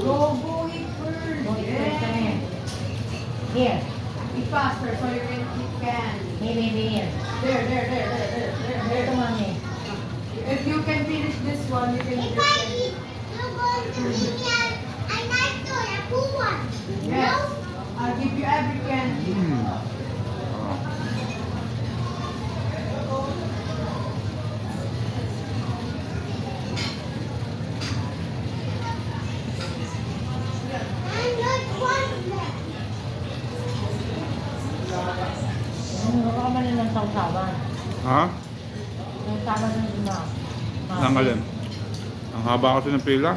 Go it first. Yes. Here. Be faster so you can. Here. There. Mommy. If you can finish this one, you can. If I eat, you're going to give me a nice one, a cool one. Yes. No? I'll give you every candy. I'm not one of them. Ano ka man ng sausawan? Ha? Yung sawan ng ina. Nangalin. Ang haba kasi ng pila.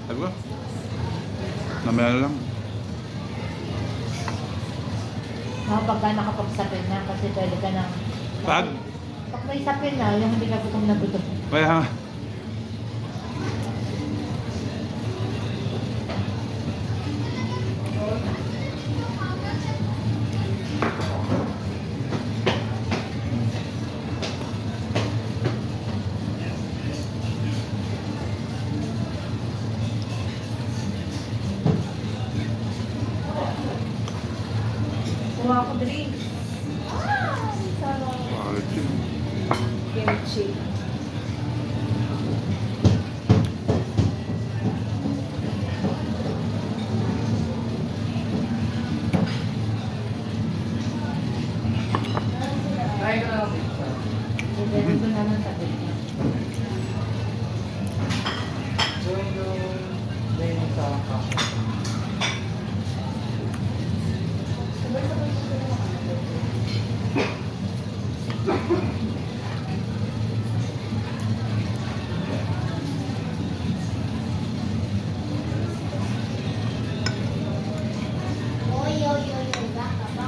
Sabi ko. Namaya na lang. Pagka nakapagsapin na kasi pwede ka nang... Pag? Pag may sapin na, yung hindi ka gutom na gutom. Kaya nga. Kuha ko drink. Palit yun. Kimchi. Try ko lang. Pwede ko naman sabi. Oy, oy, oy, oy, baka.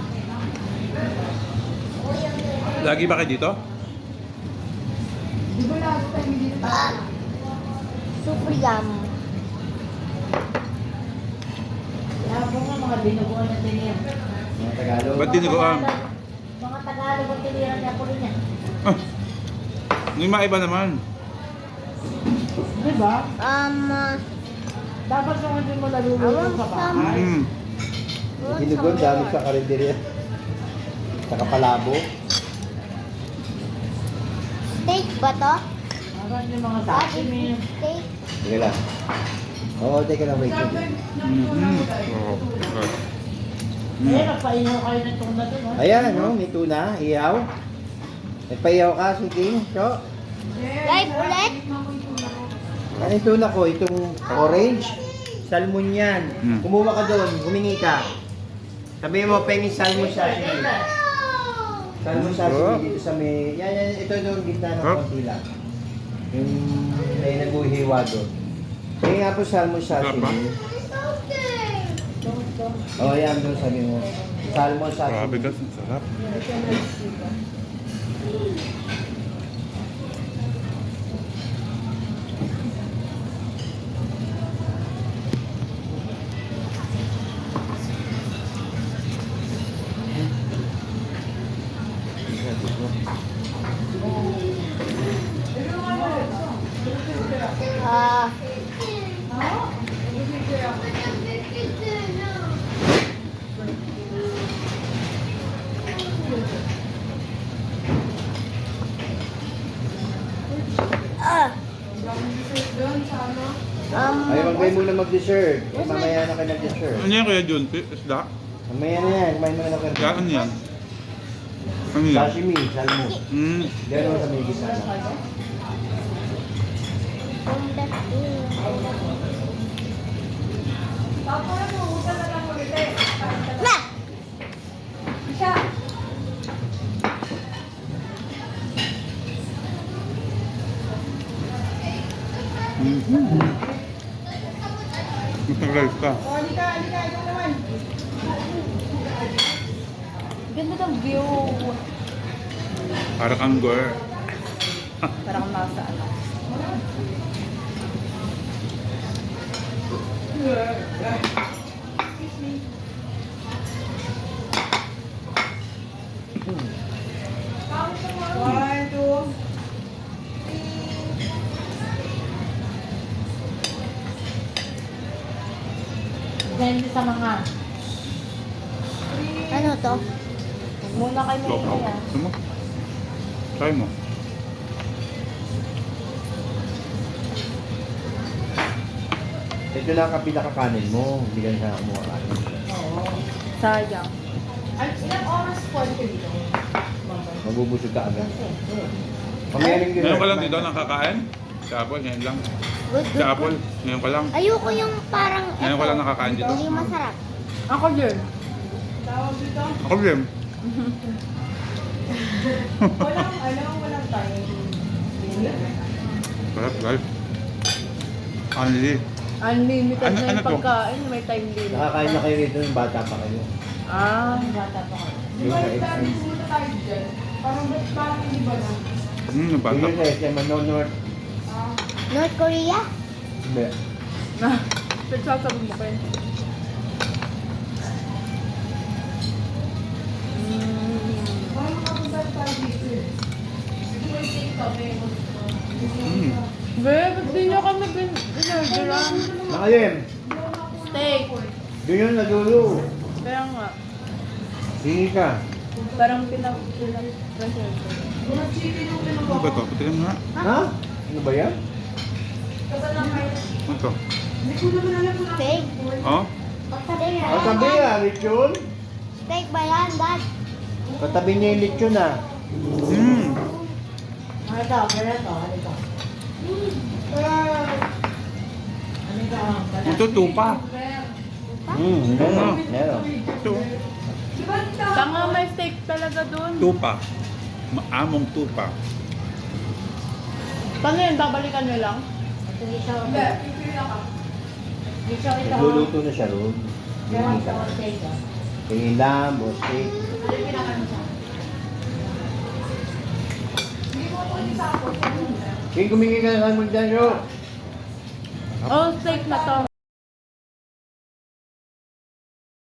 Oy, oy, oy. Lagi ba kayo dito? Di ba last time hindi na tayo? Super yum. Labo nga mga binubuan na tinira. Mga Tagalog. Ba't dinuguan? Mga Tagalog ang tinira niya po rin yan. Ah, may maiba naman. Diba? Dapat Dapat yung hindi mo naluluto sa bahay. Dinugon, dami sa karinderya. Sa kapalabo. steak ba to? Parang yung mga sashimi. Steak? Sige lang. Oo, teka lang, wait. Oo. Eh, nagpainaw kayo ng tuna doon, ha? Ayan, no, may tuna, ihaw. May payaw ka, sige, so. Live ulit? Ano yung tuna ko? Itong orange? Salmon yan. Kumuha ka doon, humingi ka. Sabihin mo, pengi salmon sashimi. Salmon sashimi dito sa may... Yan, ito doon, gitna ng konti lang. Yung may naguhiwa doon. Pengi nga po salmon sashimi. Oh, yan doon, sabi mo. Salmon Grabe sashimi. kasi, sarap. Ah. Ah. Doon sa ano? Ay, wag kayo muna mag-dessert. Mamaya na kayo nag-dessert. Ano yan Kuya Jun? Isda? Mamaya na yan, kumain muna na kayo. Yan, ano yan? Ano yan? Sashimi, salmon. Gano'n sa may gisa na. Tapos mo, usan na lang ulit eh. Na! Siya. Matagal ka. O, halika, ikaw naman. Ganda ng view. Parang anggur. Parang nasa ano. One, two. Depende sa mga. Ano to? Muna kayo Go, may go. kaya. Gusto mo? Try mo. Ito lang ang pinakakanin mo. Hindi ka na sana kumuha kanin. Oo. Sayang. Ay, ilang oras po ito dito? Mabubusog ka agad. Kasi, Pamayaring din. Ngayon ka lang dito nakakain? Sa Apple, ngayon lang. Good, Sa Apple, ngayon ka lang. Ayoko yung parang Ngayon ka lang nakakain dito. Hindi masarap. Ako yun. Ako din. Walang time. Sarap guys. Only. Unlimited Ano- na ano yung to? pagkain, may time limit. Nakakain na kayo rito ng bata pa kayo. Ah. bata pa kayo. Yung sa exam. Parang hindi ba na? Yung bata. Yung sa SM, ano, North. North Korea? Hindi. Sasabi mo kayo. Parang nakapunta tayo dito eh. Mm. Be, ba't di nyo kami binargeran? Nakalim. Steak. Doon yung nadulo. Kaya nga. Hingi ka. Parang pinag-pressure ko. Ano ba ito? Patikin mo nga. Ha? Ano ba yan? Ano ito? Steak. Oh? Katabi na. Katabi ah, lechon. Steak ba yan, Dad? Katabi niya yung lechon ah. Mm. Ano ito? Ano ito? Ano ito? Ano ito? Ito tupa. Meron. Meron. Ito. Tanga, may steak talaga dun. Tupa. Maamong tupa. Paano yun? Babalikan nyo lang? Ito isa ko. Isa ko ito. Nagluluto na siya roon. Meron Hingi ito ka. ang steak. ah. Tingin lamb o steak. Ano yung pinakain mo sa akin? King, kumingi ka na sa magdano. Oh, steak na to.